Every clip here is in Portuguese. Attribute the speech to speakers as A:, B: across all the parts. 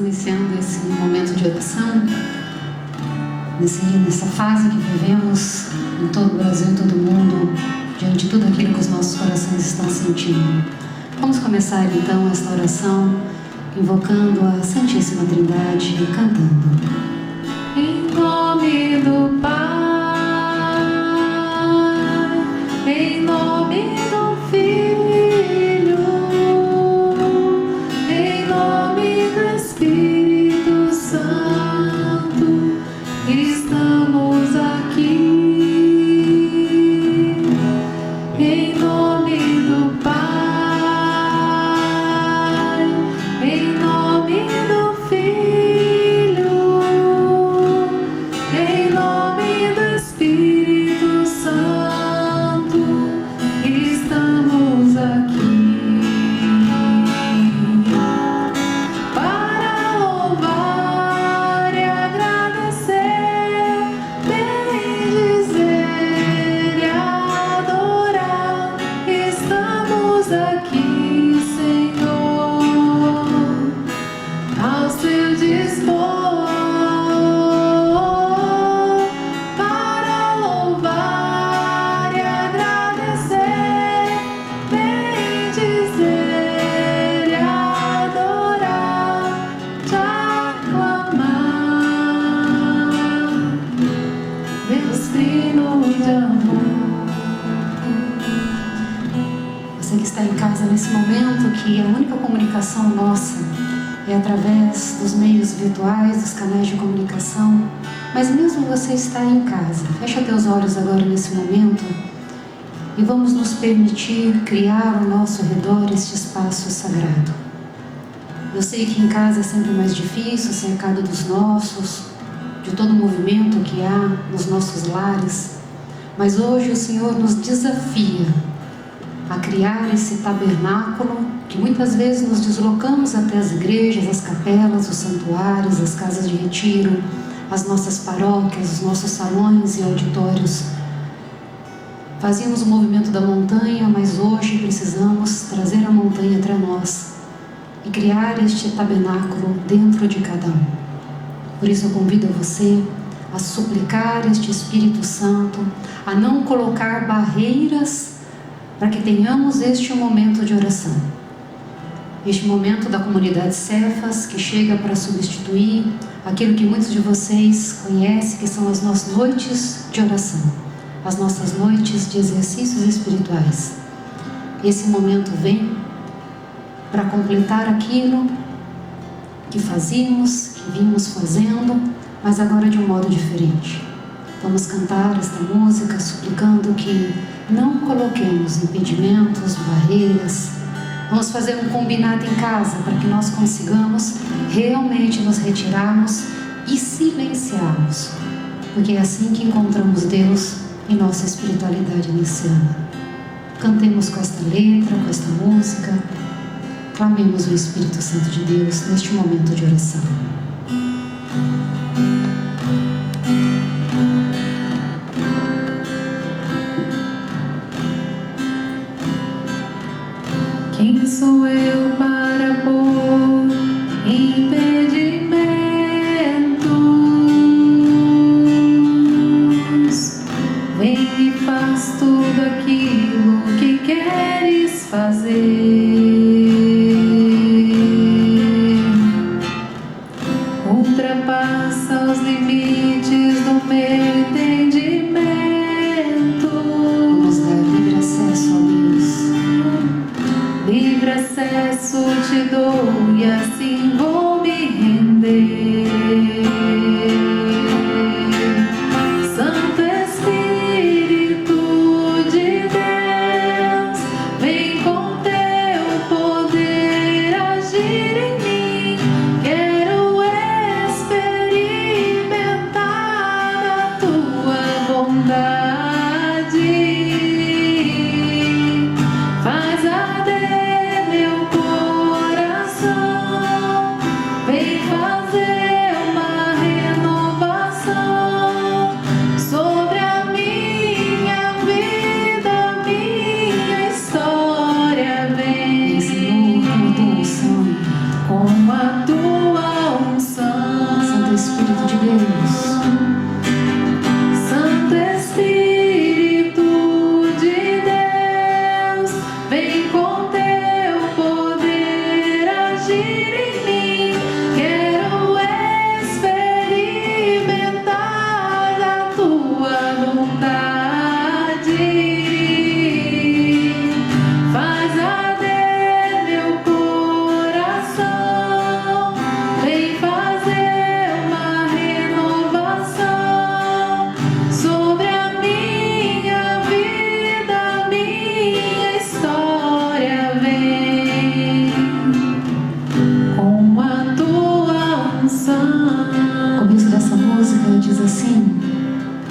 A: iniciando esse momento de oração, nessa fase que vivemos em todo o Brasil e todo o mundo, diante de tudo aquilo que os nossos corações estão sentindo. Vamos começar então esta oração invocando a Santíssima Trindade e cantando. Em nome do Pai, em nome do Filho, em nome do Espírito Santo, estamos aqui. Em nome do Pai, em nome do Filho, em nome do Espírito Santo, estamos aqui para louvar e agradecer, bendizer e adorar. Estamos aqui, Senhor, ao seu dispor, para louvar e agradecer, bendizer e adorar, te aclamar, Deus trino de amor. Você que está em casa nesse momento, que a única comunicação nossa é através dos meios virtuais, dos canais de comunicação, mas mesmo você está em casa, fecha teus olhos agora nesse momento e vamos nos permitir criar ao nosso redor este espaço sagrado. Eu sei que em casa é sempre mais difícil, cercado dos nossos, de todo o movimento que há nos nossos lares, mas hoje o Senhor nos desafia a criar esse tabernáculo que muitas vezes nos deslocamos até as igrejas, as capelas, os santuários, as casas de retiro, as nossas paróquias, os nossos salões e auditórios. Fazíamos o movimento da montanha, mas hoje precisamos trazer a montanha para nós e criar este tabernáculo dentro de cada um. Por isso eu convido a você a suplicar este Espírito Santo, a não colocar barreiras para que tenhamos este momento de oração. Este momento da comunidade Cefas, que chega para substituir aquilo que muitos de vocês conhecem, que são as nossas noites de oração, as nossas noites de exercícios espirituais. Esse momento vem para completar aquilo que fazíamos, que vimos fazendo, mas agora de um modo diferente. Vamos cantar esta música suplicando que não coloquemos impedimentos, barreiras. Vamos fazer um combinado em casa para que nós consigamos realmente nos retirarmos e silenciarmos, porque é assim que encontramos Deus em nossa espiritualidade nesse ano. Cantemos com esta letra, com esta música, clamemos o Espírito Santo de Deus neste momento de oração. Quem sou eu para pôr impedimentos? Vem e faz tudo aquilo que queres fazer. Ultrapassa os limites do meu entendimento. Vamos dar livre acesso a Deus. Livre acesso te dou e assim vou me render. Santo Espírito de Deus, vem com teu poder agir em mim. Quero experimentar a tua bondade. Faz arder meu coração. O começo dessa música diz assim: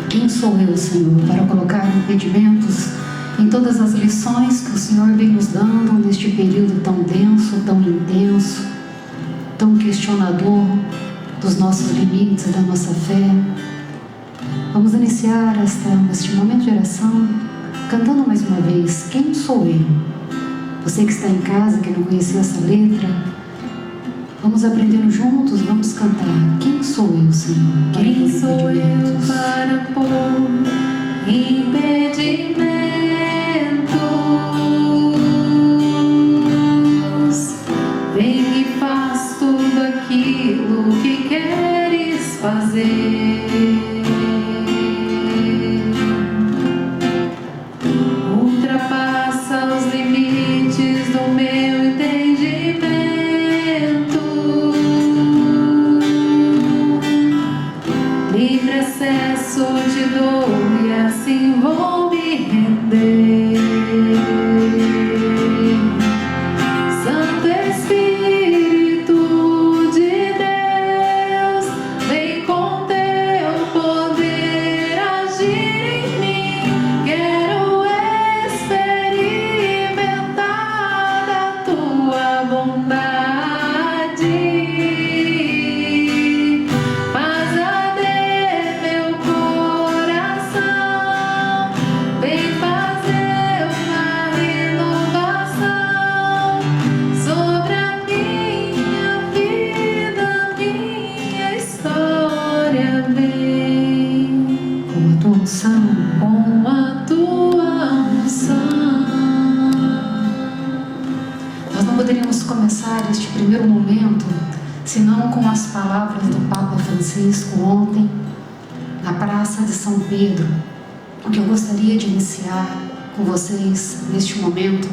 A: quem sou eu, Senhor, para colocar impedimentos em todas as lições que o Senhor vem nos dando neste período tão denso, tão intenso, tão questionador dos nossos limites e da nossa fé. Vamos iniciar este momento de oração cantando mais uma vez: quem sou eu? Você que está em casa, que não conhecia essa letra, vamos aprendendo juntos, vamos cantar. Quem sou eu, Senhor?
B: Quem sou eu para pôr impedimentos? Vem e faz tudo aquilo que queres fazer. Ultrapassa os limites do meu entendimento. Livre acesso te dou e assim vou me render. Santo Espírito de Deus, vem com teu poder agir em mim. Quero experimentar da tua bondade. Com a tua unção.
A: Nós não poderíamos começar este primeiro momento senão com as palavras do Papa Francisco ontem na Praça de São Pedro. O que eu gostaria de iniciar com vocês neste momento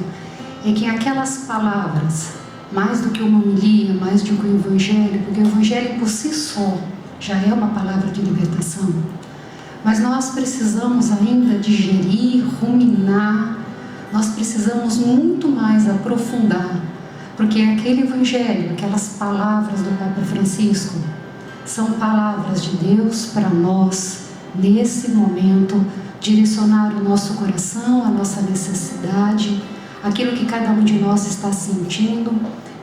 A: é que aquelas palavras, mais do que uma homilia, mais do que o Evangelho, porque o Evangelho por si só já é uma palavra de libertação, mas nós precisamos ainda digerir, ruminar, nós precisamos muito mais aprofundar, porque aquele Evangelho, aquelas palavras do Papa Francisco, são palavras de Deus para nós, nesse momento, direcionar o nosso coração, a nossa necessidade, aquilo que cada um de nós está sentindo,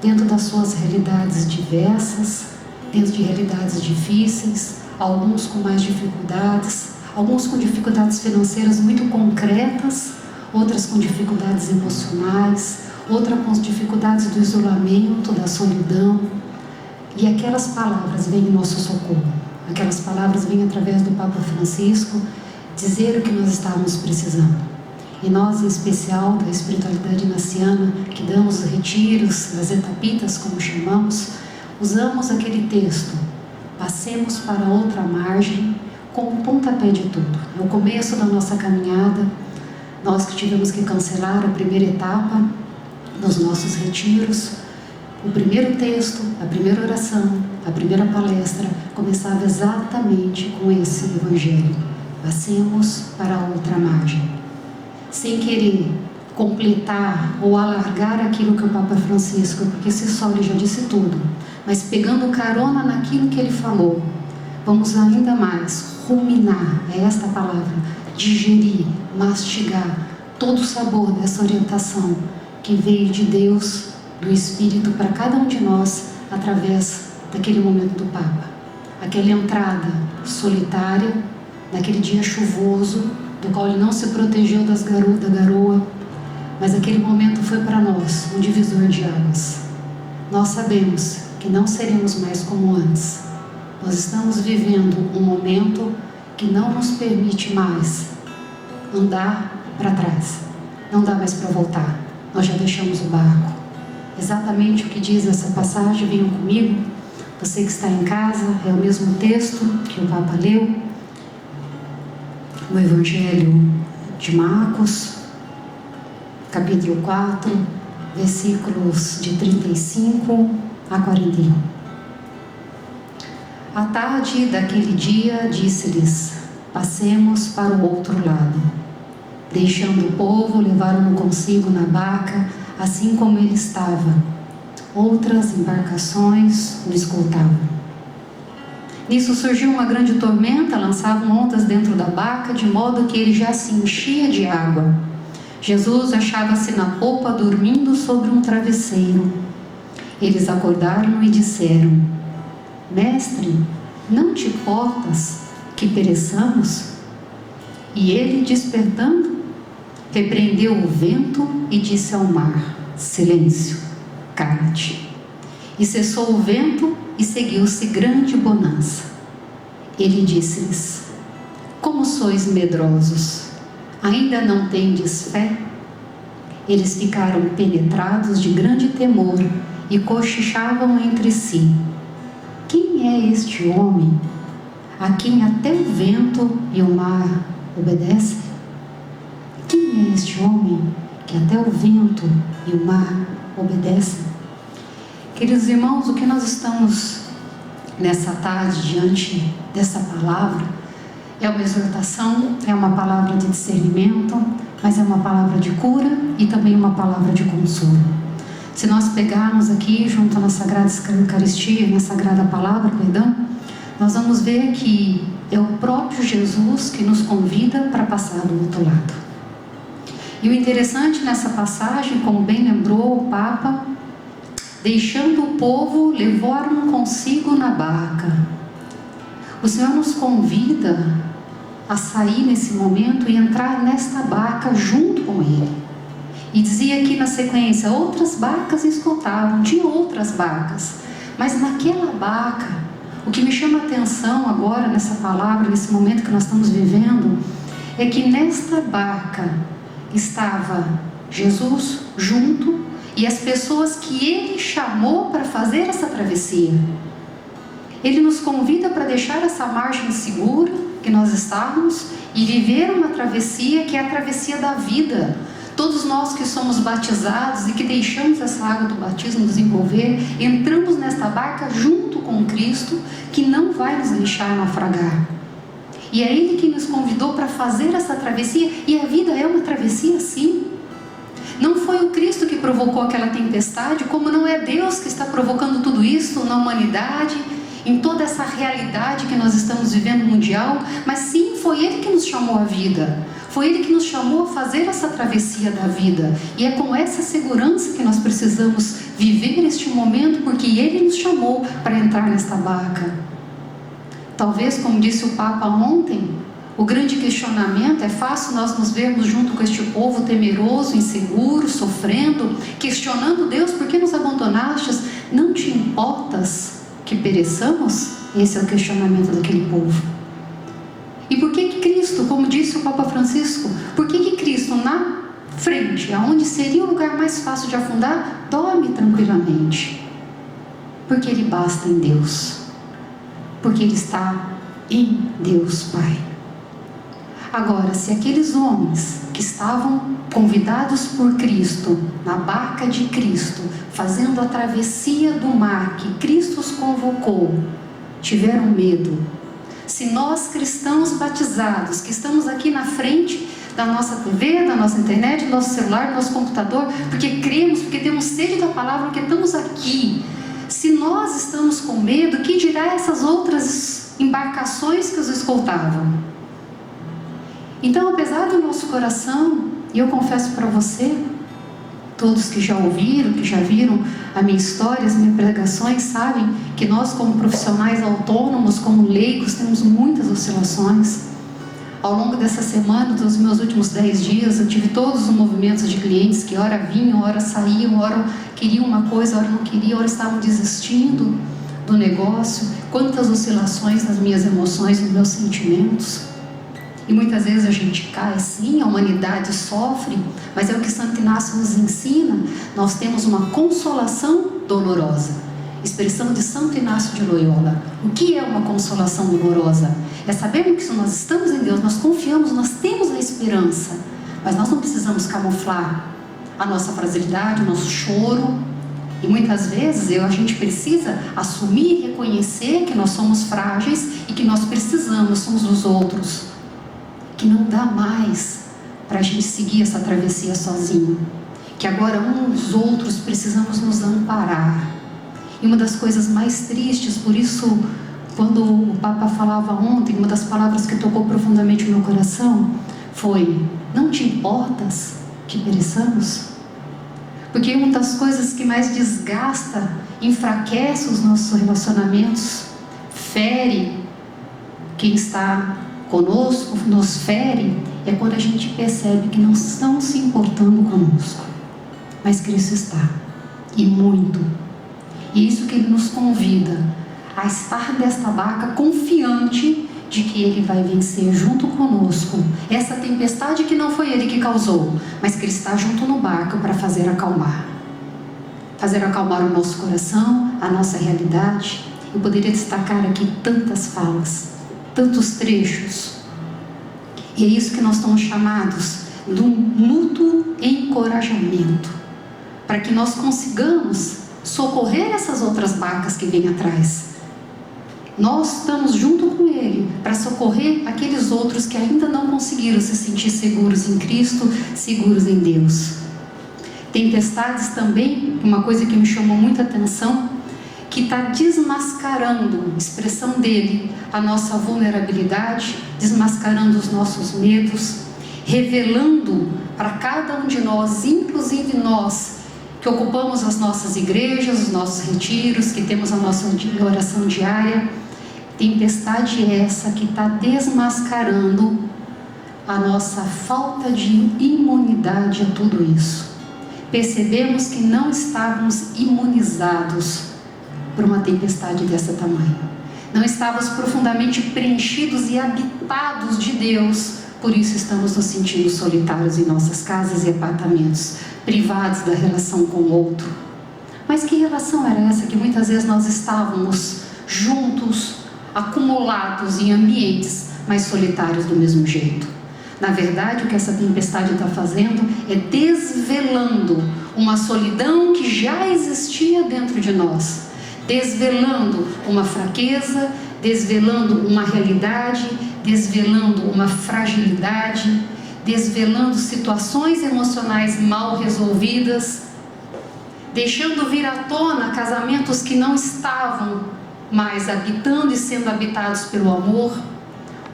A: dentro das suas realidades diversas, dentro de realidades difíceis, alguns com mais dificuldades, alguns com dificuldades financeiras muito concretas, outras com dificuldades emocionais, outras com dificuldades do isolamento, da solidão. E aquelas palavras vêm em nosso socorro. Aquelas palavras vêm através do Papa Francisco dizer o que nós estávamos precisando. E nós, em especial, da espiritualidade ignaciana, que damos os retiros, as etapitas, como chamamos, usamos aquele texto: passemos para outra margem, como pontapé de tudo. No começo da nossa caminhada, nós que tivemos que cancelar a primeira etapa nos nossos retiros, o primeiro texto, a primeira oração, a primeira palestra começava exatamente com esse Evangelho: passemos para outra margem. Sem querer completar ou alargar aquilo que o Papa Francisco, porque se só ele já disse tudo, mas pegando carona naquilo que ele falou, vamos ainda mais ruminar, é esta palavra, digerir, mastigar todo o sabor dessa orientação que veio de Deus, do Espírito, para cada um de nós, através daquele momento do Papa. Aquela entrada solitária, naquele dia chuvoso, do qual ele não se protegeu da garoa, mas aquele momento foi para nós um divisor de águas. Nós sabemos que não seremos mais como antes. Nós estamos vivendo um momento que não nos permite mais andar para trás. Não dá mais para voltar. Nós já deixamos o barco. Exatamente o que diz essa passagem, venham comigo. Você que está em casa, é o mesmo texto que o Papa leu. O Evangelho de Marcos, capítulo 4, versículos de 35 a 41. À tarde daquele dia, disse-lhes: passemos para o outro lado. Deixando o povo, levaram-no consigo na barca, assim como ele estava. Outras embarcações o escoltavam. Nisso surgiu uma grande tormenta, lançavam ondas dentro da barca, de modo que ele já se enchia de água. Jesus achava-se na popa, dormindo sobre um travesseiro. Eles acordaram e disseram: Mestre, não te importas que pereçamos? E ele, despertando, repreendeu o vento e disse ao mar: Silêncio, cala-te. E cessou o vento e seguiu-se grande bonança. Ele disse-lhes: Como sois medrosos? Ainda não tendes fé? Eles ficaram penetrados de grande temor e cochichavam entre si: Quem é este homem, a quem até o vento e o mar obedecem? Quem é este homem que até o vento e o mar obedecem? Queridos irmãos, o que nós estamos nessa tarde diante dessa palavra é uma exortação, é uma palavra de discernimento, mas é uma palavra de cura e também uma palavra de consolo. Se nós pegarmos aqui junto na Sagrada Eucaristia, na Sagrada Palavra, nós vamos ver que é o próprio Jesus que nos convida para passar do outro lado. E o interessante nessa passagem, como bem lembrou o Papa, deixando o povo, levaram consigo na barca. O Senhor nos convida a sair nesse momento e entrar nesta barca junto com Ele. E dizia aqui na sequência, outras barcas escoltavam, tinha outras barcas, mas naquela barca, o que me chama a atenção agora nessa palavra, nesse momento que nós estamos vivendo, é que nesta barca estava Jesus junto e as pessoas que Ele chamou para fazer essa travessia. Ele nos convida para deixar essa margem segura que nós estávamos e viver uma travessia que é a travessia da vida. Todos nós que somos batizados e que deixamos essa água do batismo nos envolver, entramos nesta barca junto com Cristo, que não vai nos deixar naufragar. E é Ele que nos convidou para fazer essa travessia, e a vida é uma travessia sim. Não foi o Cristo que provocou aquela tempestade, como não é Deus que está provocando tudo isso na humanidade, em toda essa realidade que nós estamos vivendo mundial, mas sim, foi Ele que nos chamou à vida. Foi Ele que nos chamou a fazer essa travessia da vida. E é com essa segurança que nós precisamos viver este momento, porque Ele nos chamou para entrar nesta barca. Talvez, como disse o Papa ontem, o grande questionamento, é fácil nós nos vermos junto com este povo temeroso, inseguro, sofrendo, questionando Deus: por que nos abandonastes? Não te importas que pereçamos? Esse é o questionamento daquele povo. E por que Cristo, como disse o Papa Francisco, por que Cristo na frente, aonde seria o lugar mais fácil de afundar, dorme tranquilamente? Porque Ele basta em Deus, porque Ele está em Deus Pai. Agora, se aqueles homens que estavam convidados por Cristo, na barca de Cristo, fazendo a travessia do mar que Cristo os convocou, tiveram medo, se nós cristãos batizados, que estamos aqui na frente da nossa TV, da nossa internet, do nosso celular, do nosso computador, porque cremos, porque temos sede da palavra, porque estamos aqui, se nós estamos com medo, que dirá essas outras embarcações que os escoltavam? Então, apesar do nosso coração, e eu confesso para você, todos que já ouviram, que já viram a minha história, as minhas pregações, sabem que nós, como profissionais autônomos, como leigos, temos muitas oscilações. Ao longo dessa semana, dos meus últimos 10 dias, eu tive todos os movimentos de clientes que ora vinham, ora saíam, ora queriam uma coisa, ora não queriam, ora estavam desistindo do negócio. Quantas oscilações nas minhas emoções, nos meus sentimentos. E muitas vezes a gente cai sim, a humanidade sofre, mas é o que Santo Inácio nos ensina. Nós temos uma consolação dolorosa, expressão de Santo Inácio de Loyola. O que é uma consolação dolorosa? É sabermos que se nós estamos em Deus, nós confiamos, nós temos a esperança, mas nós não precisamos camuflar a nossa fragilidade, o nosso choro. E muitas vezes a gente precisa assumir e reconhecer que nós somos frágeis e que nós precisamos uns dos outros, que não dá mais para a gente seguir essa travessia sozinho, que agora uns outros precisamos nos amparar. E uma das coisas mais tristes, por isso Quando o Papa falava ontem, uma das palavras que tocou profundamente o meu coração foi: não te importas que pereçamos? Porque uma das coisas que mais desgasta, enfraquece os nossos relacionamentos, fere quem está conosco, nos fere, é quando a gente percebe que não estão se importando conosco, mas Cristo está, e muito. E isso que Ele nos convida a estar desta barca confiante de que Ele vai vencer junto conosco essa tempestade que não foi Ele que causou, mas que Ele está junto no barco para fazer acalmar o nosso coração, a nossa realidade. Eu poderia destacar aqui tantas falas, tantos trechos, e é isso que nós estamos chamados de um mútuo encorajamento, para que nós consigamos socorrer essas outras barcas que vêm atrás. Nós estamos junto com Ele para socorrer aqueles outros que ainda não conseguiram se sentir seguros em Cristo, seguros em Deus. Tempestades também, uma coisa que me chamou muita atenção, que está desmascarando, expressão dele, a nossa vulnerabilidade, desmascarando os nossos medos, revelando para cada um de nós, inclusive nós, que ocupamos as nossas igrejas, os nossos retiros, que temos a nossa oração diária. Tempestade essa que está desmascarando a nossa falta de imunidade a tudo isso. Percebemos que não estávamos imunizados por uma tempestade dessa tamanho. Não estávamos profundamente preenchidos e habitados de Deus, por isso estamos nos sentindo solitários em nossas casas e apartamentos, privados da relação com o outro. Mas que relação era essa que muitas vezes nós estávamos juntos, acumulados em ambientes, mas solitários do mesmo jeito? Na verdade, o que essa tempestade está fazendo é desvelando uma solidão que já existia dentro de nós, desvelando uma fraqueza, desvelando uma realidade, desvelando uma fragilidade, desvelando situações emocionais mal resolvidas, deixando vir à tona casamentos que não estavam mais habitando e sendo habitados pelo amor.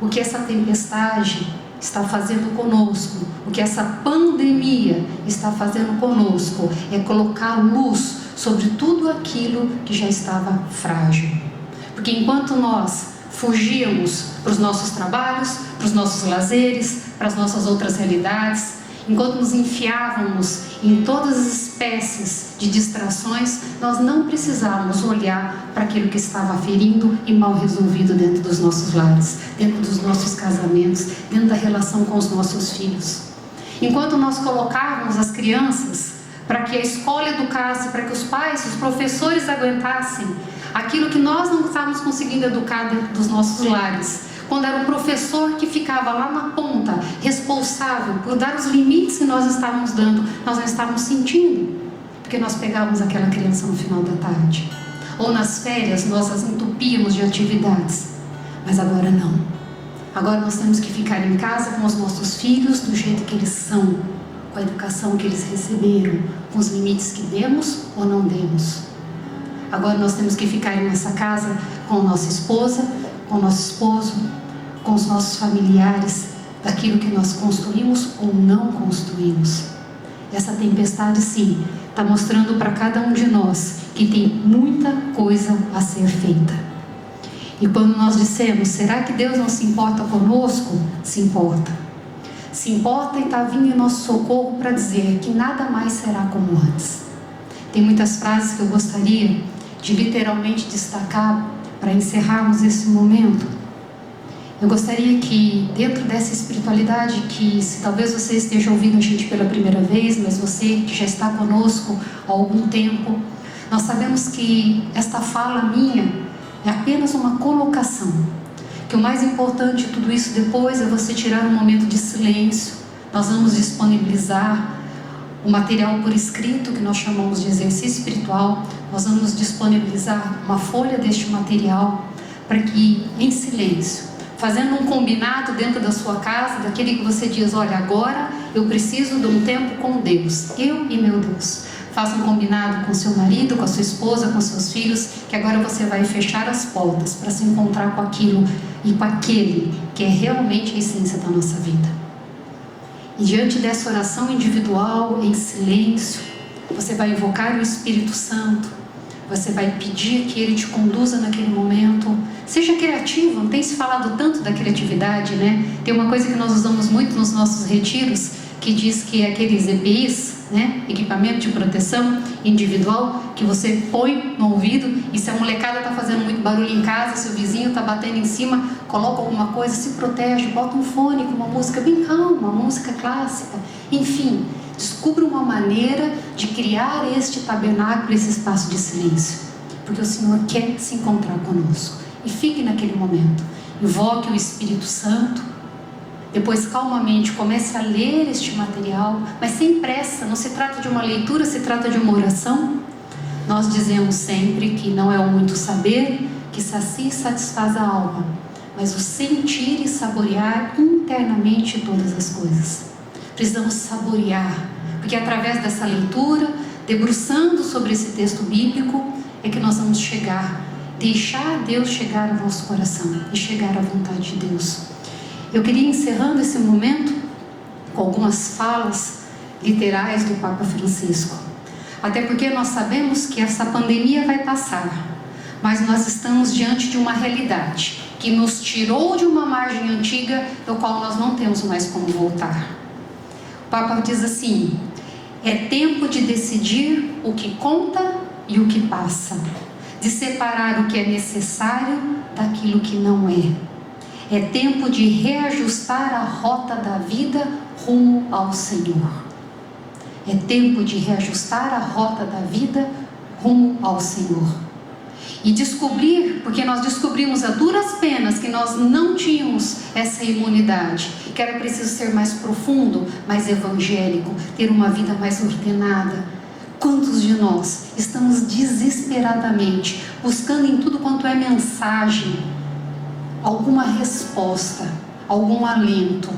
A: O que essa tempestade está fazendo conosco, o que essa pandemia está fazendo conosco, é colocar luz sobre tudo aquilo que já estava frágil. Porque enquanto nós fugíamos para os nossos trabalhos, para os nossos lazeres, para as nossas outras realidades, enquanto nos enfiávamos em todas as espécies de distrações, nós não precisávamos olhar para aquilo que estava ferindo e mal resolvido dentro dos nossos lares, dentro dos nossos casamentos, dentro da relação com os nossos filhos. Enquanto nós colocávamos as crianças para que a escola educasse, para que os pais, os professores aguentassem aquilo que nós não estávamos conseguindo educar dentro dos nossos lares, quando era um professor que ficava lá na ponta, responsável por dar os limites que nós estávamos dando, nós não estávamos sentindo, porque nós pegávamos aquela criança no final da tarde, ou nas férias nós as entupíamos de atividades, mas agora não. Agora nós temos que ficar em casa com os nossos filhos do jeito que eles são, com a educação que eles receberam, com os limites que demos ou não demos. Agora nós temos que ficar em nossa casa com a nossa esposa, com o nosso esposo, com os nossos familiares, daquilo que nós construímos ou não construímos. Essa tempestade, sim, está mostrando para cada um de nós que tem muita coisa a ser feita. E quando nós dissemos, será que Deus não se importa conosco? Se importa. Se importa e está vindo em nosso socorro para dizer que nada mais será como antes. Tem muitas frases que eu gostaria de literalmente destacar para encerrarmos esse momento. Eu gostaria que dentro dessa espiritualidade, que se talvez você esteja ouvindo a gente pela primeira vez, mas você que já está conosco há algum tempo, nós sabemos que esta fala minha é apenas uma colocação, que o mais importante de tudo isso depois é você tirar um momento de silêncio. Nós vamos disponibilizar o material por escrito, que nós chamamos de exercício espiritual. Nós vamos disponibilizar uma folha deste material para que, em silêncio, fazendo um combinado dentro da sua casa, daquele que você diz, olha, agora eu preciso de um tempo com Deus, eu e meu Deus, Faça um combinado com seu marido, com a sua esposa, com seus filhos, que agora você vai fechar as portas para se encontrar com aquilo e com aquele que é realmente a essência da nossa vida. E diante dessa oração individual, em silêncio, você vai invocar o Espírito Santo, você vai pedir que Ele te conduza naquele momento. Seja criativo, não tem se falado tanto da criatividade, né? Tem uma coisa que nós usamos muito nos nossos retiros, que diz que é aqueles EPIs, né? Equipamento de proteção individual, que você põe no ouvido, e se a molecada está fazendo muito barulho em casa, se o vizinho está batendo em cima, coloca alguma coisa, se protege, bota um fone com uma música bem calma, uma música clássica, enfim, descubra uma maneira de criar este tabernáculo, esse espaço de silêncio, porque o Senhor quer se encontrar conosco. E fique naquele momento, invoque o Espírito Santo. Depois, calmamente, comece a ler este material, mas sem pressa. Não se trata de uma leitura, se trata de uma oração. Nós dizemos sempre que não é o muito saber que sacia e satisfaz a alma, mas o sentir e saborear internamente todas as coisas. Precisamos saborear, porque através dessa leitura, debruçando sobre esse texto bíblico, é que nós vamos deixar Deus chegar ao nosso coração e chegar à vontade de Deus. Eu queria ir encerrando esse momento com algumas falas literais do Papa Francisco. Até porque nós sabemos que essa pandemia vai passar, mas nós estamos diante de uma realidade que nos tirou de uma margem antiga, do qual nós não temos mais como voltar. O Papa diz assim: é tempo de decidir o que conta e o que passa, de separar o que é necessário daquilo que não é. É tempo de reajustar a rota da vida rumo ao Senhor. É tempo de reajustar a rota da vida rumo ao Senhor. E descobrir, porque nós descobrimos a duras penas que nós não tínhamos essa imunidade, que era preciso ser mais profundo, mais evangélico, ter uma vida mais ordenada. Quantos de nós estamos desesperadamente buscando em tudo quanto é mensagem alguma resposta, algum alento?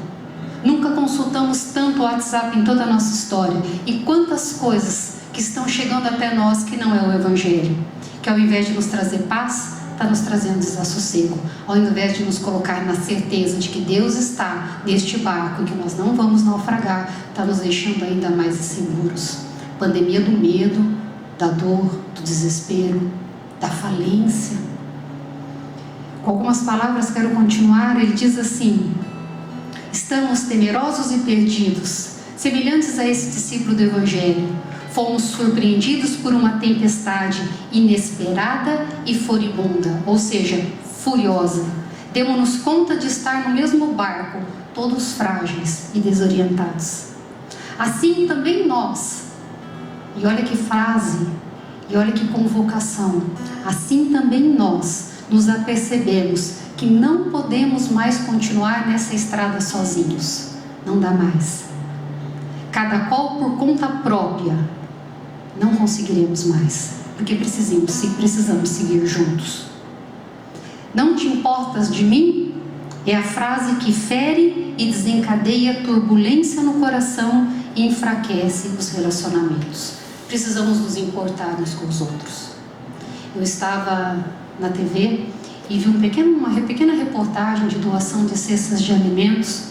A: Nunca consultamos tanto o WhatsApp em toda a nossa história. E quantas coisas que estão chegando até nós que não é o Evangelho, que ao invés de nos trazer paz, está nos trazendo desassossego. Ao invés de nos colocar na certeza de que Deus está neste barco e que nós não vamos naufragar, está nos deixando ainda mais inseguros. Pandemia do medo, da dor, do desespero, da falência. Com algumas palavras quero continuar. Ele diz assim: estamos temerosos e perdidos, semelhantes a esse discípulo do Evangelho. Fomos surpreendidos por uma tempestade inesperada e furibunda, ou seja, furiosa. Demos-nos conta de estar no mesmo barco, todos frágeis e desorientados. Assim também nós, e olha que frase, e olha que convocação, assim também nós nos apercebemos que não podemos mais continuar nessa estrada sozinhos. Não dá mais. Cada qual por conta própria, não conseguiremos mais, porque precisamos seguir juntos. Não te importas de mim? É a frase que fere e desencadeia turbulência no coração e enfraquece os relacionamentos. Precisamos nos importar uns com os outros. Eu estava na TV e vi uma pequena reportagem de doação de cestas de alimentos,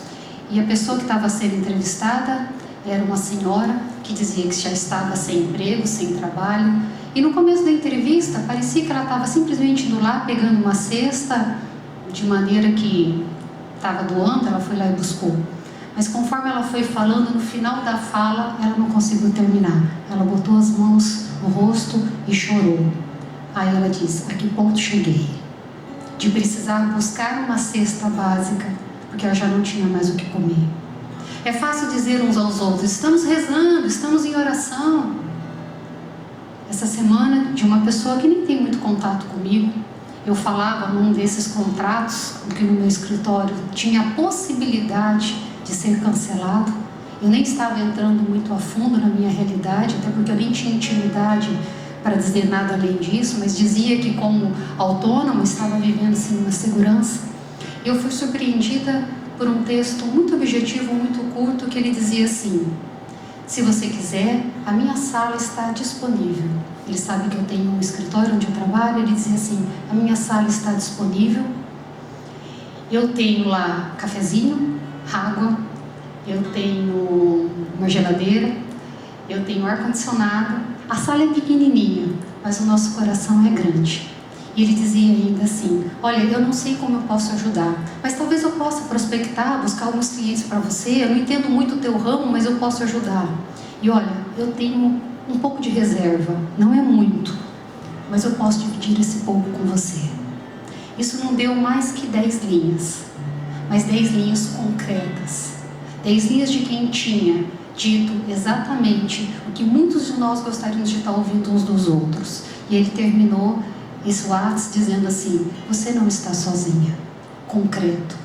A: e a pessoa que estava sendo entrevistada era uma senhora que dizia que já estava sem emprego, sem trabalho, e no começo da entrevista parecia que ela estava simplesmente indo lá pegando uma cesta de maneira que estava doando, ela foi lá e buscou. Mas conforme ela foi falando, no final da fala ela não conseguiu terminar. Ela botou as mãos no rosto e chorou. Aí ela diz: a que ponto cheguei? De precisar buscar uma cesta básica, porque ela já não tinha mais o que comer. É fácil dizer uns aos outros: estamos rezando, estamos em oração. Essa semana, de uma pessoa que nem tem muito contato comigo, eu falava num desses contratos, que no meu escritório tinha a possibilidade de ser cancelado. Eu nem estava entrando muito a fundo na minha realidade, até porque eu nem tinha intimidade para dizer nada além disso, mas dizia que como autônoma estava vivendo assim uma segurança. Eu fui surpreendida por um texto muito objetivo, muito curto, que ele dizia assim: Se você quiser, a minha sala está disponível. Ele sabe que eu tenho um escritório onde eu trabalho. Ele dizia assim: a minha sala está disponível. Eu tenho lá cafezinho, água, eu tenho uma geladeira, eu tenho ar-condicionado. A sala é pequenininha, mas o nosso coração é grande. E ele dizia ainda assim: olha, eu não sei como eu posso ajudar, mas talvez eu possa prospectar, buscar alguns clientes para você. Eu não entendo muito o teu ramo, mas eu posso ajudar. E olha, eu tenho um pouco de reserva, não é muito, mas eu posso dividir esse pouco com você. Isso não deu mais que 10 linhas, mas 10 linhas concretas. 10 linhas de quem tinha dito exatamente o que muitos de nós gostaríamos de estar ouvindo uns dos outros. E ele terminou esse ato dizendo assim: você não está sozinha. Concreto.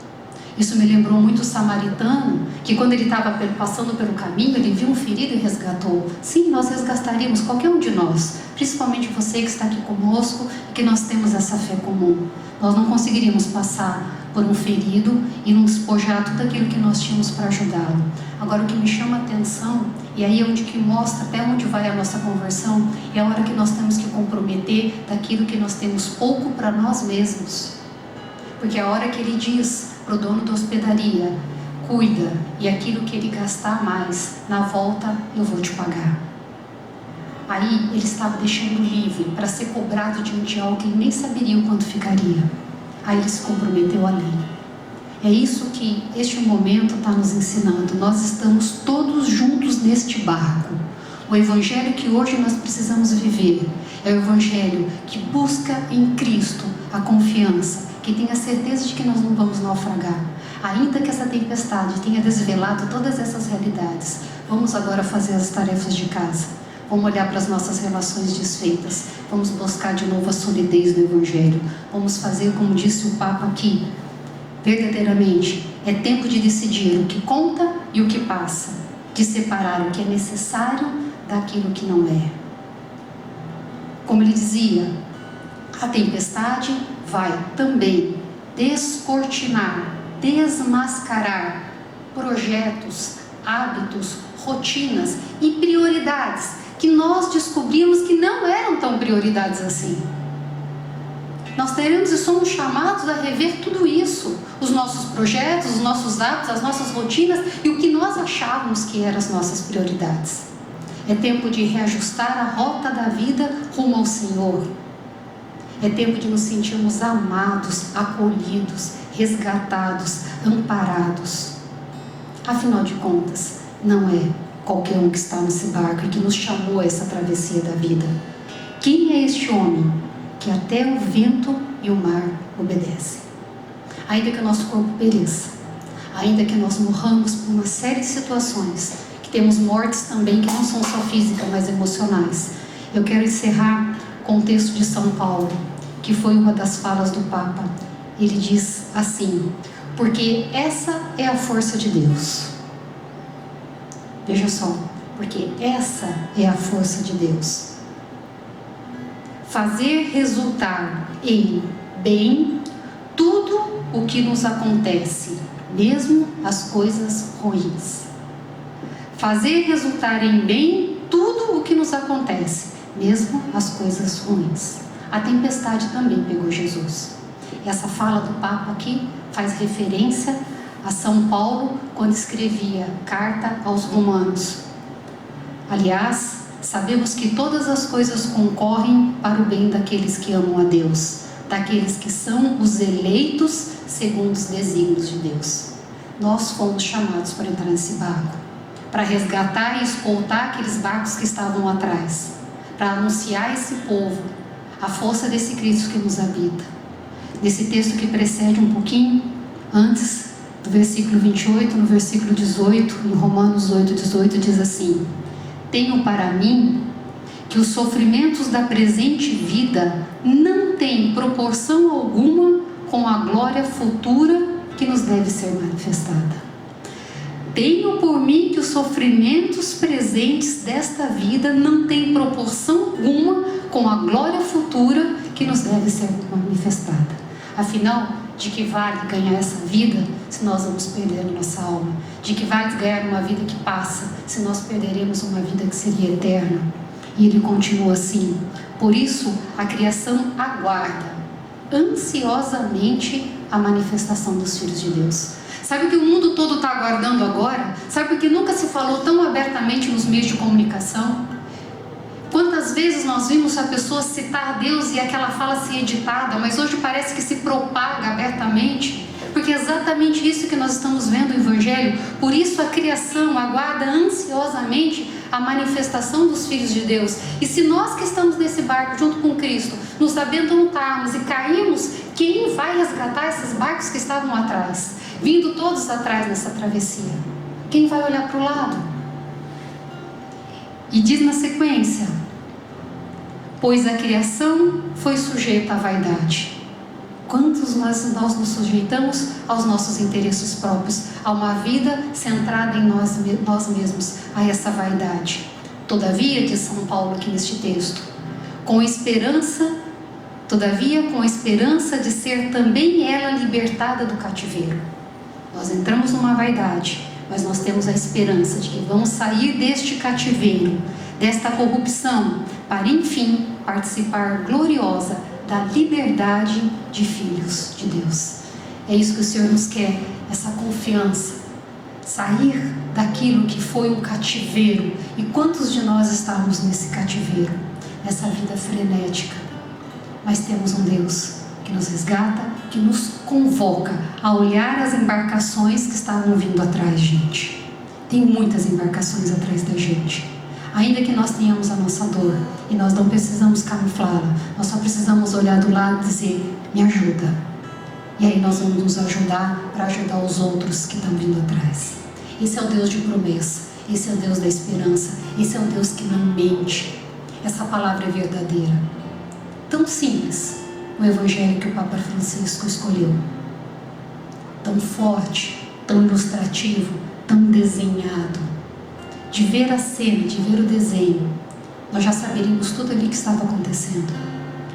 A: Isso me lembrou muito o samaritano, que quando ele estava passando pelo caminho, ele viu um ferido e resgatou. Sim, nós resgataríamos, qualquer um de nós, principalmente você que está aqui conosco e que nós temos essa fé comum. Nós não conseguiríamos passar por um ferido e não despojar tudo aquilo que nós tínhamos para ajudá-lo. Agora, o que me chama a atenção, e aí é onde que mostra até onde vai a nossa conversão, é a hora que nós temos que comprometer daquilo que nós temos pouco para nós mesmos. Porque a hora que ele diz para o dono da hospedaria: cuida, e aquilo que ele gastar mais, na volta eu vou te pagar. Aí ele estava deixando livre para ser cobrado diante de algo que ele nem saberia o quanto ficaria. Aí ele se comprometeu além. É isso que este momento está nos ensinando. Nós estamos todos juntos neste barco. O evangelho que hoje nós precisamos viver é o evangelho que busca em Cristo a confiança, que tenha certeza de que nós não vamos naufragar. Ainda que essa tempestade tenha desvelado todas essas realidades, vamos agora fazer as tarefas de casa. Vamos olhar para as nossas relações desfeitas. Vamos buscar de novo a solidez do evangelho. Vamos fazer como disse o Papa aqui. Verdadeiramente, é tempo de decidir o que conta e o que passa. De separar o que é necessário daquilo que não é. Como ele dizia, a tempestade vai também descortinar, desmascarar projetos, hábitos, rotinas e prioridades que nós descobrimos que não eram tão prioridades assim. Nós teremos e somos chamados a rever tudo isso, os nossos projetos, os nossos hábitos, as nossas rotinas e o que nós achávamos que eram as nossas prioridades. É tempo de reajustar a rota da vida rumo ao Senhor. É tempo de nos sentirmos amados, acolhidos, resgatados, amparados. Afinal de contas, não é qualquer um que está nesse barco e que nos chamou a essa travessia da vida. Quem é este homem que até o vento e o mar obedecem? Ainda que o nosso corpo pereça, ainda que nós morramos por uma série de situações, que temos mortes também que não são só físicas, mas emocionais. Eu quero encerrar com o texto de São Paulo, que foi uma das falas do Papa. Ele diz assim: porque essa é a força de Deus. Veja só, porque essa é a força de Deus. Fazer resultar em bem tudo o que nos acontece, mesmo as coisas ruins. Fazer resultar em bem tudo o que nos acontece, mesmo as coisas ruins. A tempestade também pegou Jesus. Essa fala do Papa aqui faz referência a São Paulo quando escrevia carta aos Romanos. Aliás, sabemos que todas as coisas concorrem para o bem daqueles que amam a Deus, daqueles que são os eleitos segundo os desígnios de Deus. Nós fomos chamados para entrar nesse barco, para resgatar e escoltar aqueles barcos que estavam atrás, para anunciar a esse povo a força desse Cristo que nos habita. Nesse texto que precede um pouquinho, antes do versículo 28, no versículo 18, em Romanos 8, 18, diz assim: tenho para mim que os sofrimentos da presente vida não têm proporção alguma com a glória futura que nos deve ser manifestada. Tenho por mim que os sofrimentos presentes desta vida não têm proporção alguma com a glória futura que nos deve ser manifestada. Afinal, de que vale ganhar essa vida se nós vamos perder a nossa alma, de que vale ganhar uma vida que passa se nós perderemos uma vida que seria eterna. E ele continua assim: por isso a criação aguarda ansiosamente a manifestação dos filhos de Deus. Sabe o que o mundo todo está aguardando agora? Sabe o que nunca se falou tão abertamente nos meios de comunicação? Quantas vezes nós vimos a pessoa citar Deus e aquela fala ser editada, mas hoje parece que se propaga abertamente, porque é exatamente isso que nós estamos vendo no Evangelho. Por isso a criação aguarda ansiosamente a manifestação dos filhos de Deus. E se nós que estamos nesse barco junto com Cristo nos abençoarmos e caímos, quem vai resgatar esses barcos que estavam atrás, vindo todos atrás nessa travessia? Quem vai olhar para o lado? E diz na sequência: pois a criação foi sujeita à vaidade. Quantos nós nos sujeitamos aos nossos interesses próprios, a uma vida centrada em nós mesmos, a essa vaidade? Todavia, diz São Paulo aqui neste texto, com a esperança de ser também ela libertada do cativeiro. Nós entramos numa vaidade, mas nós temos a esperança de que vamos sair deste cativeiro, desta corrupção, para enfim participar gloriosa da liberdade de filhos de Deus. É isso que o Senhor nos quer, essa confiança, sair daquilo que foi um cativeiro. E quantos de nós estamos nesse cativeiro, nessa vida frenética? Mas temos um Deus que nos resgata, que nos convoca a olhar as embarcações que estavam vindo atrás, gente. Tem muitas embarcações atrás da gente. Ainda que nós tenhamos a nossa dor, e nós não precisamos camuflá-la, nós só precisamos olhar do lado e dizer: me ajuda. E aí nós vamos nos ajudar para ajudar os outros que estão vindo atrás. Esse é o Deus de promessa, esse é o Deus da esperança, esse é o Deus que não mente. Essa palavra é verdadeira. Tão simples o Evangelho que o Papa Francisco escolheu. Tão forte, tão ilustrativo, tão desenhado. De ver a cena, de ver o desenho, nós já saberíamos tudo ali que estava acontecendo.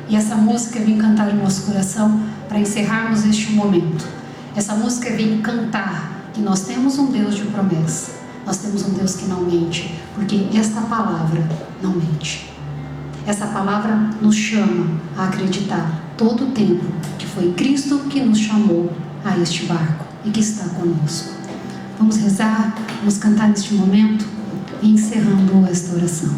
A: E essa música vem cantar no nosso coração para encerrarmos este momento. Essa música vem cantar que nós temos um Deus de promessa, nós temos um Deus que não mente, porque esta palavra não mente. Essa palavra nos chama a acreditar todo o tempo que foi Cristo que nos chamou a este barco e que está conosco. Vamos rezar, vamos cantar neste momento, encerrando esta oração.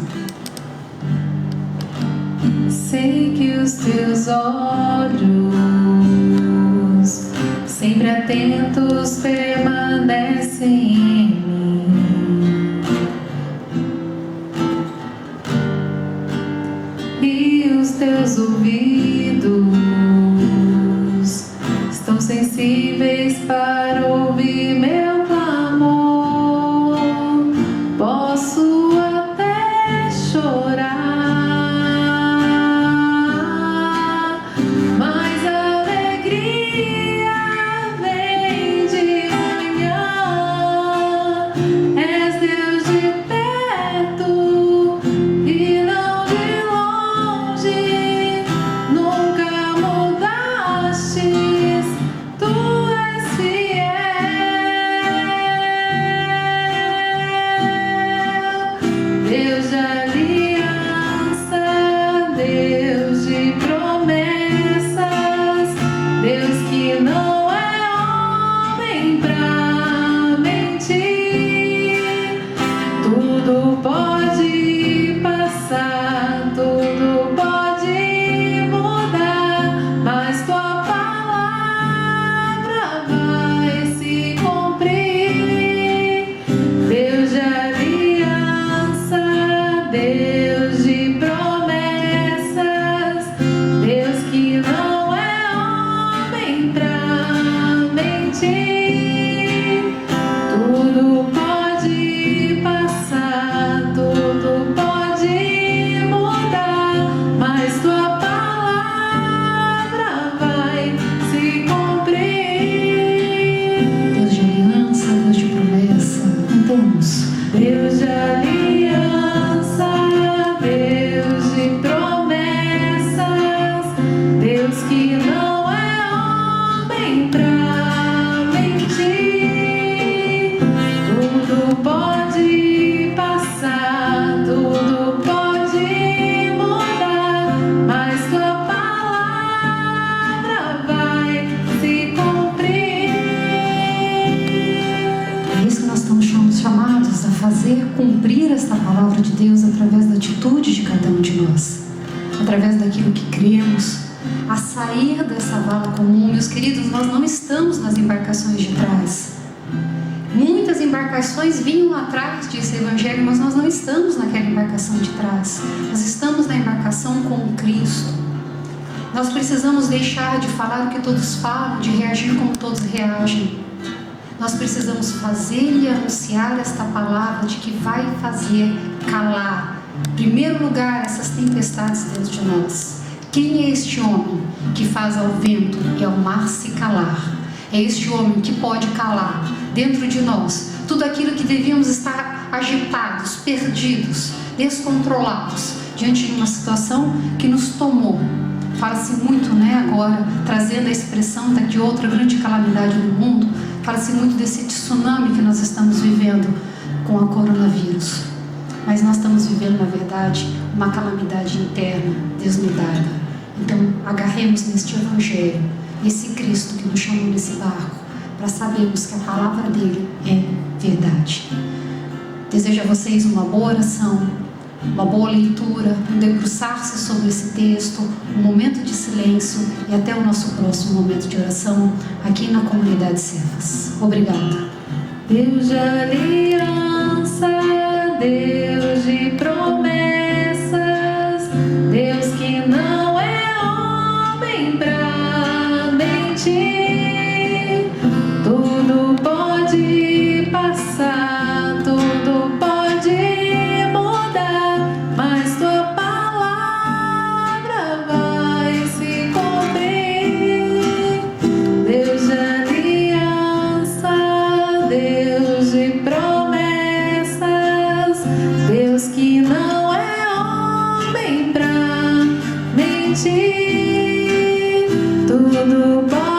B: Sei que os teus olhos, sempre atentos, permanecem em mim, e os teus ouvidos estão sensíveis para ouvir meu clamor. Posso até chorar, mas a alegria vem de manhã. És Deus de perto e não de longe, nunca mudastes, tu és fiel. Deus de aliança, Deus de promessas, Deus que não é homem pra mentir. Tudo pode passar, tudo pode mudar, mas tua palavra vai se cumprir. Deus de aliança, Deus de promessas, Deus que não é homem pra mentir. Tudo pode passar, tudo pode mudar, mas tua palavra vai se cumprir.
A: Deus de aliança, Deus de promessa, cantamos.
B: Deus de aliança, Deus de promessas, Deus que não é homem
A: cumprir esta palavra de Deus através da atitude de cada um de nós, através daquilo que cremos, a sair dessa vala comum. Meus queridos, nós não estamos nas embarcações de trás. Muitas embarcações vinham lá atrás, disse o Evangelho, mas nós não estamos naquela embarcação de trás. Nós estamos na embarcação com Cristo. Nós precisamos deixar de falar o que todos falam, de reagir como todos reagem. Nós precisamos fazer e anunciar esta palavra de que vai fazer calar, em primeiro lugar, essas tempestades dentro de nós. Quem é este homem que faz ao vento e ao mar se calar? É este homem que pode calar dentro de nós tudo aquilo que devíamos estar agitados, perdidos, descontrolados, diante de uma situação que nos tomou. Fala-se muito, agora, trazendo a expressão de outra grande calamidade no mundo, fala-se muito desse tsunami que nós estamos vivendo com a coronavírus. Mas nós estamos vivendo, na verdade, uma calamidade interna, desnudada. Então, agarremos neste Evangelho, esse Cristo que nos chamou nesse barco, para sabermos que a palavra dele é verdade. Desejo a vocês uma boa oração, uma boa leitura, um debruçar-se sobre esse texto, um momento de silêncio e até o nosso próximo momento de oração aqui na Comunidade Servas. Obrigada.
B: Deus de aliança, Deus de promessas, Deus que não é homem pra mentir. Tudo pode passar, tudo pode mudar, mas tua palavra vai se cumprir. Deus de aliança, Deus de promessas, Deus que não é homem pra mentir. Tudo pode